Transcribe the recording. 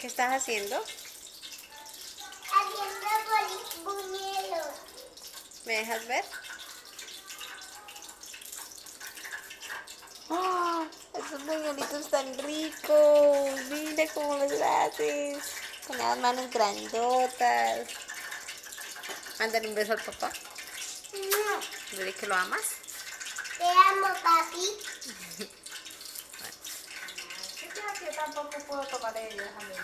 ¿Qué estás haciendo? Haciendo buñuelos. ¿Me dejas ver? ¡Ah! Esos buñuelitos tan ricos. Mira cómo los haces. Con las manos grandotas. Mándale un beso al papá. No, Dile que lo amas. te amo, papi. ¿Qué crees que tampoco puedo tomar ellos a mí?